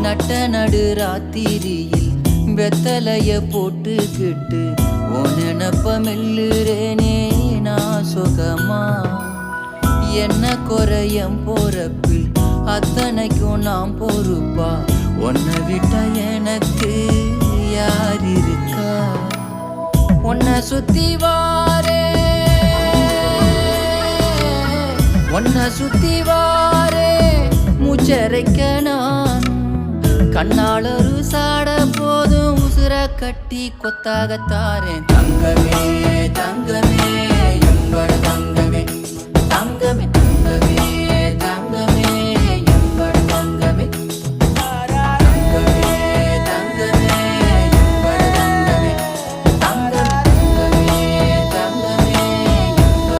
நட்ட நடு ராத்திரியில் வெத்தலைய போட்டுக்கிட்டு உன் நினப்ப மெல்லுறேனே நான் சுகமா. என்ன குறையம் போறப்பில் அத்தனைக்கும் நாம் பொறுப்பா. உன்னை விட்டா எனக்கு யார் இருக்கா? உன்னை சுத்தி வாரே மூச்சரைக்க நான் கண்ணாளரு சாட போதும் உசுர கட்டி கொத்தாகத்தாரேன். தங்கமே தங்கமே எங்கடா